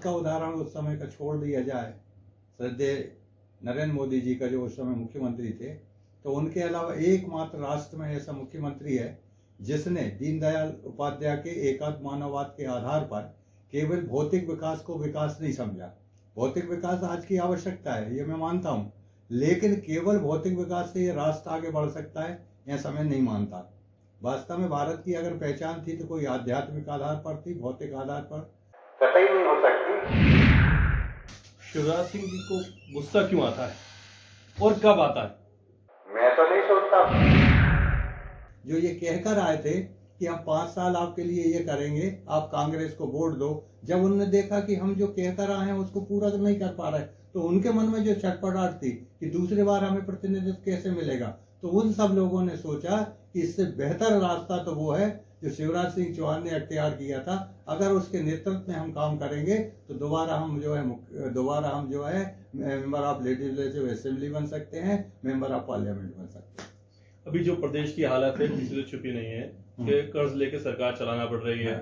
गुजरात का उदाहरण उस समय का छोड़ दिया जाए, श्रद्धेय नरेंद्र मोदी जी का जो उस समय मुख्यमंत्री थे, तो उनके अलावा एकमात्र राष्ट्र में ऐसा मुख्यमंत्री है जिसने दीनदयाल उपाध्याय के एकात्म मानववाद के आधार पर केवल भौतिक विकास को विकास नहीं समझा। भौतिक विकास आज की आवश्यकता है, ये मैं मानता हूँ, लेकिन केवल भौतिक विकास से ये राष्ट्र आगे बढ़ सकता है ऐसा मैं नहीं मानता। वास्तव में भारत की अगर पहचान थी तो कोई आध्यात्मिक आधार पर थी, भौतिक आधार पर कतई नहीं हो सकती। शिवराज सिंह जी को गुस्सा क्यों आता है और कब आता है? मैं तो नहीं सोचता। जो ये कहकर आए थे कि हम 5 साल आपके लिए ये करेंगे, आप कांग्रेस को वोट दो, जब उन्होंने देखा कि हम जो कहकर आए हैं उसको पूरा तो नहीं कर पा रहे, तो उनके मन में जो छटपटाहट थी कि दूसरी बार हमें प्रतिनिधित्व कैसे मिलेगा, तो उन सब लोगों ने सोचा कि इससे बेहतर रास्ता तो वो है जो शिवराज सिंह चौहान ने अख्तियार किया था। अगर उसके नेतृत्व में हम काम करेंगे तो दोबारा हम जो है मेंबर ऑफ लेजिस्लेटिव असेंबली बन सकते हैं, मेंबर ऑफ पार्लियामेंट बन सकते हैं। अभी जो प्रदेश की हालत है किसी से छुपी नहीं है कि कर्ज लेके सरकार चलाना पड़ रही है,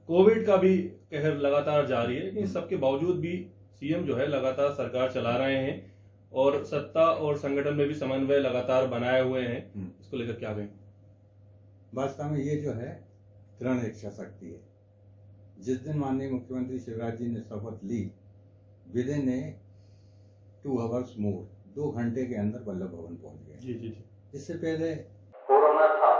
कोविड का भी कहर लगातार जारी है, लेकिन सबके बावजूद भी सीएम जो है लगातार सरकार चला रहे हैं और सत्ता और संगठन में भी समन्वय लगातार बनाए हुए हैं। इसको लेकर क्या कहें? वास्तव में ये जो है दृढ़ इच्छा शक्ति है। जिस दिन माननीय मुख्यमंत्री शिवराज जी ने शपथ ली, विद इन 2 आवर्स मोर, 2 घंटे के अंदर वल्लभ भवन पहुंच गए। जी जी जी। इससे पहले कोरोना था।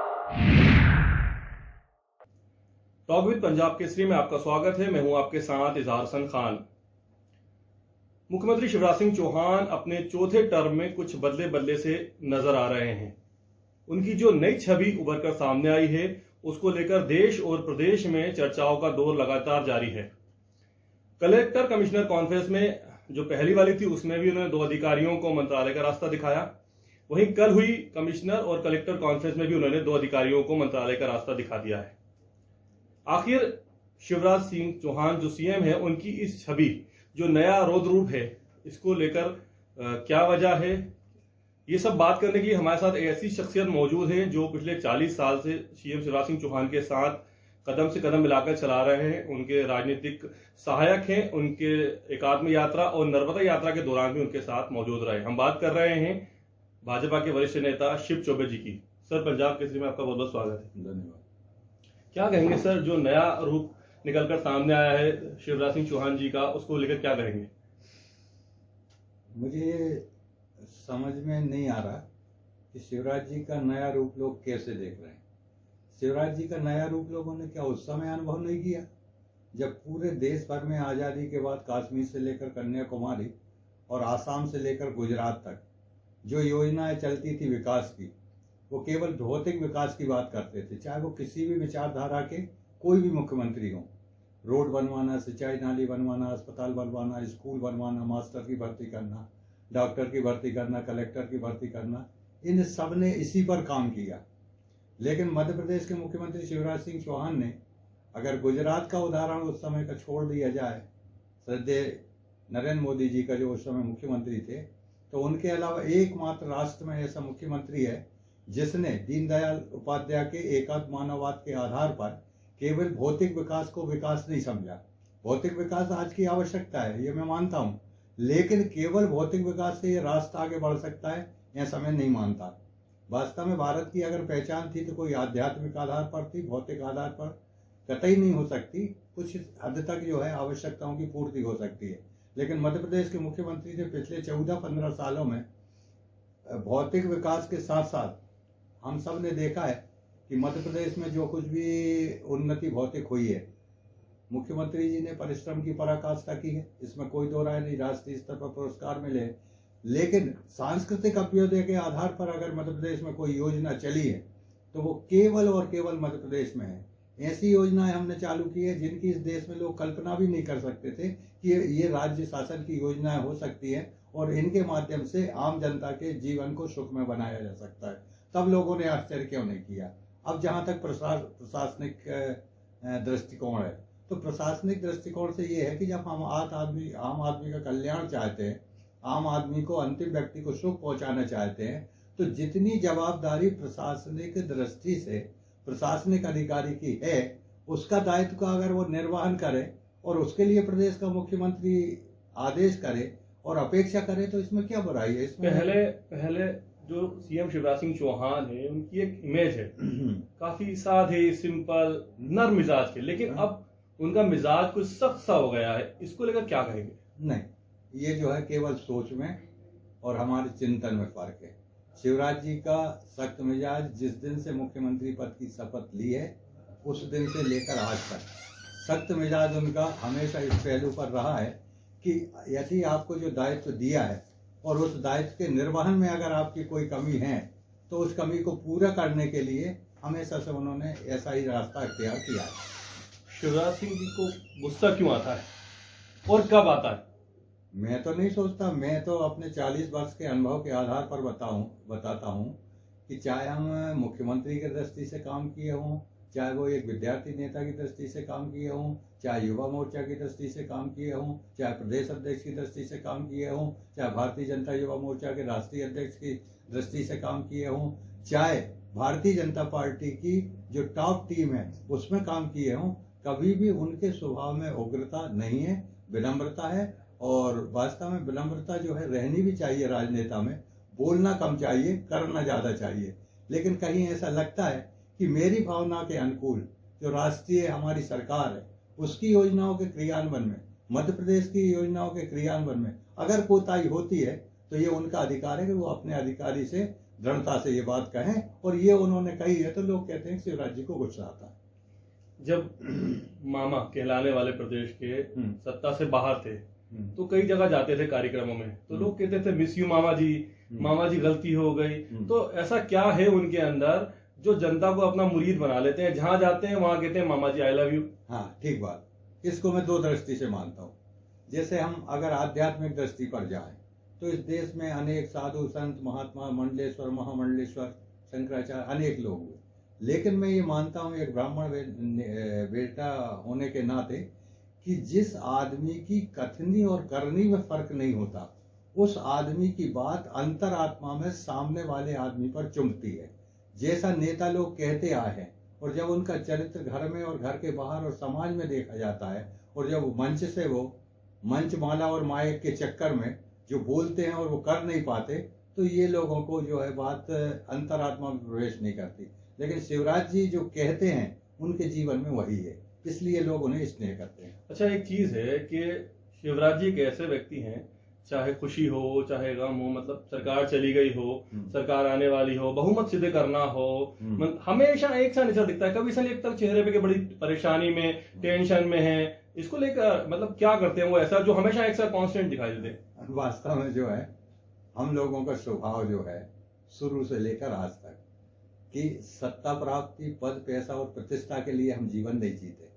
टॉक विद पंजाब केसरी में आपका स्वागत है। मैं हूं आपके साथ इजहार हसन खान। मुख्यमंत्री शिवराज सिंह चौहान अपने चौथे टर्म में कुछ बदले से नजर आ रहे हैं। उनकी जो नई छवि उभर कर सामने आई है उसको लेकर देश और प्रदेश में चर्चाओं का दौर लगातार जारी है। कलेक्टर कमिश्नर कॉन्फ्रेंस में जो पहली वाली थी उसमें भी उन्होंने 2 अधिकारियों को मंत्रालय का रास्ता दिखाया। वहीं कल हुई कमिश्नर और कलेक्टर कॉन्फ्रेंस में भी उन्होंने 2 अधिकारियों को मंत्रालय का रास्ता दिखा दिया है। आखिर शिवराज सिंह चौहान जो सीएम है, उनकी इस छवि जो नया रौद्र रूप है, इसको लेकर क्या वजह है, ये सब बात करने के लिए हमारे साथ ऐसी शख्सियत मौजूद है जो पिछले 40 साल से सीएम शिवराज सिंह चौहान के साथ कदम से कदम मिलाकर चला रहे हैं। उनके राजनीतिक सहायक हैं, उनके एकात्म यात्रा और नर्मदा यात्रा के दौरान भी उनके साथ मौजूद रहे। हम बात कर रहे हैं भाजपा के वरिष्ठ नेता शिव चौबे जी की। सर, पंजाब केसरी में आपका बहुत बहुत स्वागत है। धन्यवाद। क्या कहेंगे सर, जो नया रूप निकलकर सामने आया है शिवराज सिंह चौहान जी का, उसको लेकर क्या कहेंगे? मुझे समझ में नहीं आ रहा कि शिवराज जी का नया रूप लोग कैसे देख रहे हैं। शिवराज जी का नया रूप लोगों ने क्या उस समय अनुभव नहीं किया जब पूरे देश भर में आज़ादी के बाद कश्मीर से लेकर कन्याकुमारी और आसाम से लेकर गुजरात तक जो योजनाएं चलती थी विकास की, वो केवल भौतिक विकास की बात करते थे, चाहे वो किसी भी विचारधारा के कोई भी मुख्यमंत्री हो। रोड बनवाना, सिंचाई नाली बनवाना, अस्पताल बनवाना, स्कूल बनवाना, मास्टर की भर्ती करना, डॉक्टर की भर्ती करना, कलेक्टर की भर्ती करना, इन सब ने इसी पर काम किया। लेकिन मध्य प्रदेश के मुख्यमंत्री शिवराज सिंह चौहान ने, अगर गुजरात का उदाहरण उस समय का छोड़ दिया जाए, श्रद्धेय नरेंद्र मोदी जी का जो उस समय मुख्यमंत्री थे, तो उनके अलावा एकमात्र राष्ट्र में ऐसा मुख्यमंत्री है जिसने दीनदयाल उपाध्याय के एकात्म मानववाद के आधार पर केवल भौतिक विकास को विकास नहीं समझा। भौतिक विकास आज की आवश्यकता है, ये मैं मानता हूँ, लेकिन केवल भौतिक विकास से ये राष्ट्र आगे बढ़ सकता है ऐसा मैं नहीं मानता। वास्तव में भारत की अगर पहचान थी तो कोई आध्यात्मिक आधार पर थी, भौतिक आधार पर कतई नहीं हो सकती। कुछ हद तक जो है आवश्यकताओं की पूर्ति हो सकती है, लेकिन मध्य प्रदेश के मुख्यमंत्री ने पिछले 14-15 सालों में भौतिक विकास के साथ साथ हम सब ने देखा है कि मध्य प्रदेश में जो कुछ भी उन्नति भौतिक हुई है, मुख्यमंत्री जी ने परिश्रम की पराकाष्ठा की है, इसमें कोई दो राय नहीं। राष्ट्रीय स्तर पर पुरस्कार मिले, लेकिन सांस्कृतिक अभ्युदय के आधार पर अगर मध्य प्रदेश में कोई योजना चली है तो वो केवल और केवल मध्य प्रदेश में है। ऐसी योजनाएं हमने चालू की है जिनकी इस देश में लोग कल्पना भी नहीं कर सकते थे कि ये राज्य शासन की योजनाएं हो सकती है और इनके माध्यम से आम जनता के जीवन को सुखमय बनाया जा सकता है। तब लोगों ने आश्चर्य क्यों नहीं किया। अब जहाँ तक प्रशासनिक दृष्टिकोण है, तो प्रशासनिक दृष्टिकोण से ये है कि जब हम आम आदमी का कल्याण चाहते हैं, आम आदमी को, अंतिम व्यक्ति को सुख पहुंचाना चाहते हैं, तो जितनी जवाबदारी प्रशासनिक दृष्टि से प्रशासनिक अधिकारी की है, उसका दायित्व का अगर वो निर्वहन करे और उसके लिए प्रदेश का मुख्यमंत्री आदेश करे और अपेक्षा करे तो इसमें क्या बुराई है? इसमें पहले जो सीएम शिवराज सिंह चौहान है उनकी एक इमेज है काफी सादे, सिंपल, नर्म मिजाज के, लेकिन अब उनका मिजाज कुछ सख्त सा हो गया है। इसको लेकर क्या कहेंगे? नहीं, ये जो है केवल सोच में और हमारे चिंतन में फर्क है। शिवराज जी का सख्त मिजाज जिस दिन से मुख्यमंत्री पद की शपथ ली है उस दिन से लेकर आज तक सख्त मिजाज उनका हमेशा इस पहलू पर रहा है कि यदि आपको जो दायित्व दिया है और उस दायित्व के निर्वहन में अगर आपकी कोई कमी है तो उस कमी को पूरा करने के लिए हमेशा से उन्होंने ऐसा ही रास्ता अख्तियार किया है। शिवराज सिंह जी को गुस्सा क्यों आता है और कब आता है? मैं तो नहीं सोचता, मैं तो अपने 40 वर्ष के अनुभव के आधार पर बताता हूँ कि चाहे हम मुख्यमंत्री की दृष्टि से काम किए हों, चाहे वो एक विद्यार्थी नेता की दृष्टि से काम किए हों, चाहे युवा मोर्चा की दृष्टि से काम किए हों, चाहे प्रदेश अध्यक्ष की दृष्टि से काम किए हों, चाहे भारतीय जनता युवा मोर्चा के राष्ट्रीय अध्यक्ष की दृष्टि से काम किए हों, चाहे भारतीय जनता पार्टी की जो टॉप टीम है उसमें काम किए हों, कभी भी उनके स्वभाव में उग्रता नहीं है, विनम्रता है। और वास्तव में विनम्रता जो है रहनी भी चाहिए राजनेता में, बोलना कम चाहिए, करना ज़्यादा चाहिए। लेकिन कहीं ऐसा लगता है कि मेरी भावना के अनुकूल जो राष्ट्रीय हमारी सरकार है उसकी योजनाओं के क्रियान्वयन में, मध्य प्रदेश की योजनाओं के क्रियान्वयन में अगर कोताही होती है तो ये उनका अधिकार है कि वो अपने अधिकारी से दृढ़ता से ये बात कहें, और ये उन्होंने कही है तो लोग कहते हैं कि शिवराज जी को गुस्सा आता है। जब मामा कहलाने वाले प्रदेश के सत्ता से बाहर थे तो कई जगह जाते थे कार्यक्रमों में, तो लोग कहते थे मिस यू मामा जी गलती हो गई। तो ऐसा क्या है उनके अंदर जो जनता को अपना मुरीद बना लेते हैं, जहां जाते हैं वहां कहते हैं मामा जी आई लव यू? हाँ, ठीक बात। इसको मैं दो दृष्टि से मानता हूँ। जैसे हम अगर आध्यात्मिक दृष्टि पर जाएं तो इस देश में अनेक साधु संत, महात्मा, मंडलेश्वर, महामंडलेश्वर, शंकराचार्य, अनेक लोग हुए। लेकिन मैं ये मानता हूँ एक ब्राह्मण बेटा होने के नाते कि जिस आदमी की कथनी और करनी में फर्क नहीं होता उस आदमी की बात अंतरात्मा में सामने वाले आदमी पर चुभती है। जैसा नेता लोग कहते आए हैं और जब उनका चरित्र घर में और घर के बाहर और समाज में देखा जाता है और जब मंच से वो मंच माला और माइक के चक्कर में जो बोलते हैं और वो कर नहीं पाते तो ये लोगों को जो है बात अंतरात्मा में प्रवेश नहीं करती। लेकिन शिवराज जी जो कहते हैं उनके जीवन में वही है, इसलिए लोग उन्हें स्नेह करते हैं। अच्छा, एक चीज है कि शिवराज जी एक ऐसे व्यक्ति हैं, चाहे खुशी हो चाहे गम हो, मतलब सरकार चली गई हो, सरकार आने वाली हो, बहुमत सिद्ध करना हो, हमेशा एक सा निचर दिखता है, कभी सा एक तक चेहरे पे कि बड़ी परेशानी में, टेंशन में है। इसको लेकर मतलब क्या करते हैं वो ऐसा जो हमेशा एक सा कांस्टेंट दिखाई देते हैं? वास्तव में जो है हम लोगों का स्वभाव जो है शुरू से लेकर आज तक कि सत्ता प्राप्ति, पद, पैसा और प्रतिष्ठा के लिए हम जीवन नहीं जीते।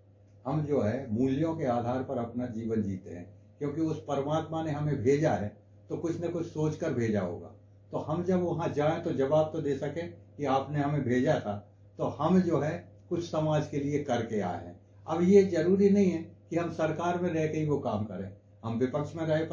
हम जो है मूल्यों के आधार पर अपना जीवन जीते हैं, क्योंकि उस परमात्मा ने हमें भेजा है तो कुछ न कुछ सोच कर भेजा होगा। तो हम जब वहाँ जाएं तो जवाब तो दे सके कि आपने हमें भेजा था, तो हम जो है कुछ समाज के लिए करके आए हैं। अब ये जरूरी नहीं है कि हम सरकार में रह के ही वो काम करें। हम विपक्ष में रहे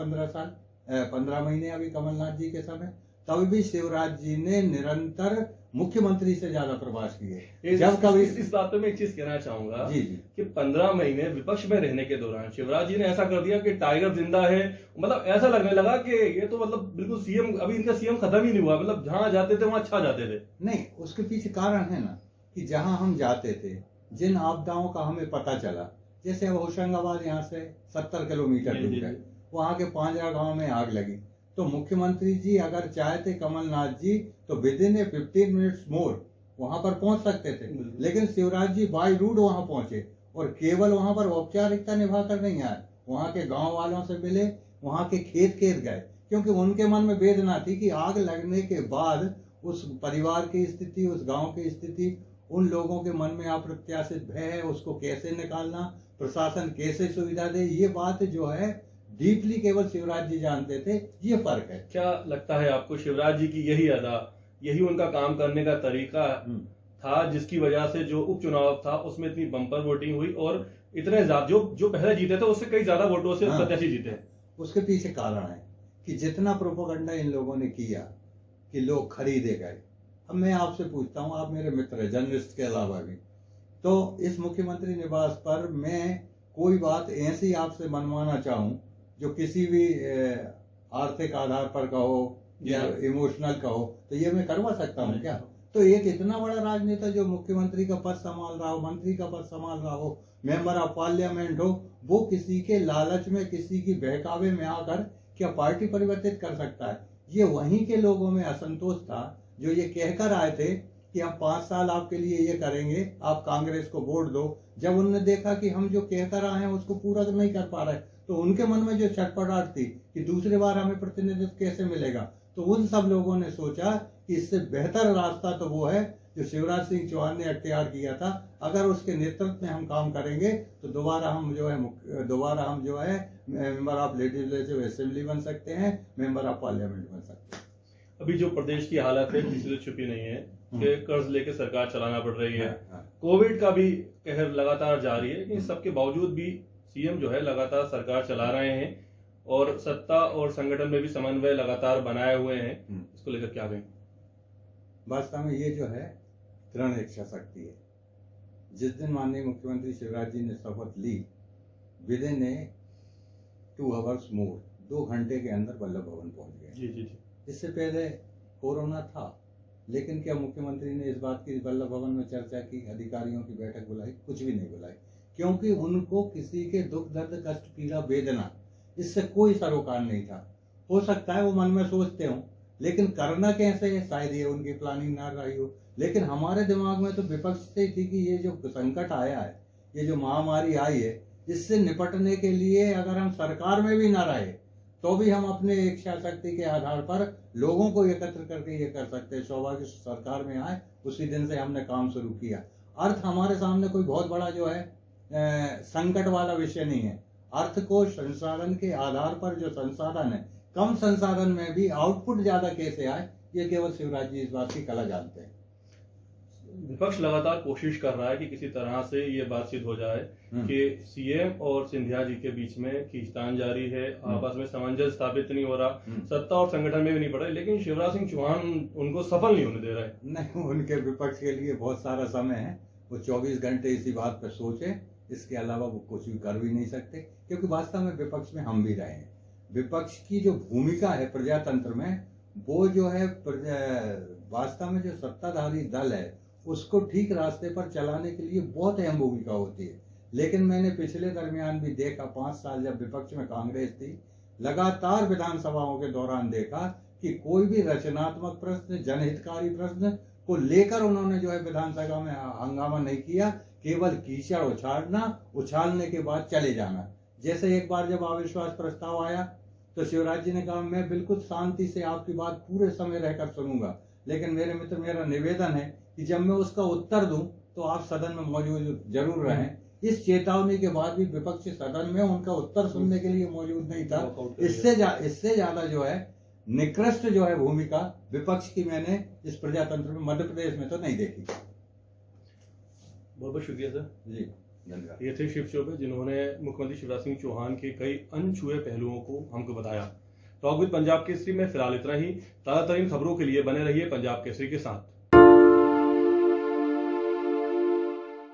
15 महीने अभी कमलनाथ जी के समय, तब भी शिवराज जी ने निरंतर मुख्यमंत्री से ज्यादा प्रवास किए। जब कभी इस बात पे मैं एक चीज कहना चाहूंगा जी कि 15 महीने विपक्ष में रहने के दौरान शिवराज जी ने ऐसा कर दिया कि टाइगर जिंदा है। मतलब ऐसा लगने लगा कि ये तो मतलब बिल्कुल सीएम, अभी इनका सीएम खत्म ही नहीं हुआ, मतलब जहां जाते थे वहां छा जाते थे। नहीं, उसके पीछे कारण है ना कि जहां हम जाते थे, जिन आपदाओं का हमें पता चला, जैसे अब होशंगाबाद यहाँ से 70 किलोमीटर दूर है, वहां के पांजरा गांव में आग लगी, तो मुख्यमंत्री जी अगर चाहते कमलनाथ जी तो विद इन 15 मिनट्स मोर वहां पर पहुंच सकते थे। लेकिन शिवराज जी बाई रूट वहां पहुंचे और केवल वहां पर औपचारिकता निभा कर नहीं आए, वहां के गांव वालों से मिले, वहां के खेत गए, क्योंकि उनके मन में वेदना थी कि आग लगने के बाद उस परिवार की स्थिति, उस गांव की स्थिति, उन लोगों के मन में अप्रत्याशित भय है, उसको कैसे निकालना, प्रशासन कैसे सुविधा दे, ये बात जो है डीपली केवल शिवराज जी जानते थे। ये फर्क है। क्या लगता है आपको शिवराज जी की यही अदा, यही उनका काम करने का तरीका था जिसकी वजह से जो उपचुनाव था उसमें इतनी बम्पर वोटिंग हुई और इतने जो पहले जीते थे उससे कई ज्यादा वोटों से प्रत्याशी जीते? उसके पीछे कारण है कि जितना प्रोपेगेंडा इन लोगों ने किया कि लोग खरीदे गए। अब मैं आपसे पूछता हूँ, आप मेरे मित्र हैं जर्नलिस्ट के अलावा भी, तो इस मुख्यमंत्री निवास पर मैं कोई बात ऐसी आपसे मनवाना चाहूँ जो किसी भी आर्थिक आधार पर का हो या इमोशनल का हो, तो ये मैं करवा सकता हूँ क्या? तो एक इतना बड़ा राजनेता जो मुख्यमंत्री का पद संभाल रहा हो, मंत्री का पद संभाल रहा हो, मेंबर ऑफ पार्लियामेंट हो, वो किसी के लालच में, किसी की बहकावे में आकर क्या पार्टी परिवर्तित कर सकता है? ये वहीं के लोगों में असंतोष था जो ये कहकर आए थे कि हम 5 साल आपके लिए ये करेंगे, आप कांग्रेस को वोट दो। जब उन्होंने देखा कि हम जो कहकर आए हैं उसको पूरा तो नहीं कर पा रहे, तो उनके मन में जो छटपटाहट थी कि दूसरी बार हमें प्रतिनिधित्व कैसे मिलेगा, तो उन सब लोगों ने सोचा कि इससे बेहतर रास्ता तो वो है जो शिवराज सिंह चौहान ने अख्तियार किया था। अगर उसके नेतृत्व में हम काम करेंगे तो दोबारा हम जो है मेंबर ऑफ लेजिस्लेटिव असेंबली बन सकते हैं, मेंबर ऑफ पार्लियामेंट बन सकते हैं। अभी जो प्रदेश की हालत है किसी से छुपी नहीं है कि कर्ज लेके सरकार चलाना पड़ रही है। हाँ। कोविड का भी कहर लगातार जारी है, लेकिन सबके बावजूद भी सीएम जो है लगातार सरकार चला रहे हैं और सत्ता और संगठन में भी समन्वय लगातार बनाए हुए हैं। इसको लेकर क्या कहें? वास्तव में ये जो है दृढ़ इच्छा शक्ति है। जिस दिन माननीय मुख्यमंत्री शिवराज जी ने शपथ ली, विद इन 2 आवर्स मोर, 2 घंटे के अंदर वल्लभ भवन पहुंच गए। जी। इससे पहले कोरोना था, लेकिन क्या मुख्यमंत्री ने इस बात की वल्लभ भवन में चर्चा की, अधिकारियों की बैठक बुलाई? कुछ भी नहीं बुलाई, क्योंकि उनको किसी के दुख दर्द कष्ट पीड़ा वेदना इससे कोई सरोकार नहीं था। हो सकता है वो मन में सोचते हो, लेकिन करना कैसे है शायद ये उनकी प्लानिंग ना रही हो। लेकिन हमारे दिमाग में तो विपक्ष से थी कि ये जो संकट आया है, ये जो महामारी आई है, इससे निपटने के लिए अगर हम सरकार में भी ना रहे तो भी हम अपने इच्छा शक्ति के आधार पर लोगों को एकत्र करके ये कर सकते हैं। सौभाग्य सरकार में आए, उसी दिन से हमने काम शुरू किया। अर्थ हमारे सामने कोई बहुत बड़ा जो है संकट वाला विषय नहीं है। अर्थ को संसाधन के आधार पर जो संसाधन है, कम संसाधन में भी आउटपुट ज्यादा कैसे आए, ये केवल शिवराज जी इस बात की कला जानते हैं। विपक्ष लगातार कोशिश कर रहा है कि किसी तरह से ये बातचीत हो जाए कि सीएम और सिंधिया जी के बीच में खींचतान जारी है, आपस में सामंजस्य स्थापित नहीं हो रहा, सत्ता और संगठन में भी नहीं पड़ रहा, लेकिन शिवराज सिंह चौहान उनको सफल नहीं होने दे रहे। नहीं, उनके विपक्ष के लिए बहुत सारा समय है। वो 24 घंटे इसी बात पर सोचे, इसके अलावा वो कुछ भी कर भी नहीं सकते, क्योंकि वास्तव में विपक्ष में हम भी रहे हैं। विपक्ष की जो भूमिका है प्रजातंत्र में, वो जो है वास्तव में जो सत्ताधारी दल है उसको ठीक रास्ते पर चलाने के लिए बहुत अहम भूमिका होती है। लेकिन मैंने पिछले दरमियान भी देखा, 5 साल जब विपक्ष में कांग्रेस थी, लगातार विधानसभाओं के दौरान देखा कि कोई भी रचनात्मक प्रश्न, जनहितकारी प्रश्न को लेकर उन्होंने जो है विधानसभा में हंगामा नहीं किया, केवल कीचड़ उछालने के बाद चले जाना। जैसे एक बार जब अविश्वास प्रस्ताव आया तो शिवराज जी ने कहा मैं बिल्कुल शांति से आपकी बात पूरे समय रहकर सुनूंगा, लेकिन मेरे मित्र मेरा निवेदन है कि जब मैं उसका उत्तर दूं तो आप सदन में मौजूद जरूर रहें। इस चेतावनी के बाद भी विपक्ष सदन में उनका उत्तर सुनने के लिए मौजूद नहीं था। इससे ज्यादा जो है निकृष्ट जो है भूमिका विपक्ष की मैंने इस प्रजातंत्र में मध्य प्रदेश में तो नहीं देखी। बहुत बहुत शुक्रिया सर जी, धन्यवाद। ये थे शिव चौबे, जिन्होंने मुख्यमंत्री शिवराज सिंह चौहान के कई अनछुए पहलुओं को हमको बताया। टॉक विद पंजाब केसरी में फिलहाल इतना ही। ताजा तरीन खबरों के लिए बने रहिए पंजाब केसरी के साथ।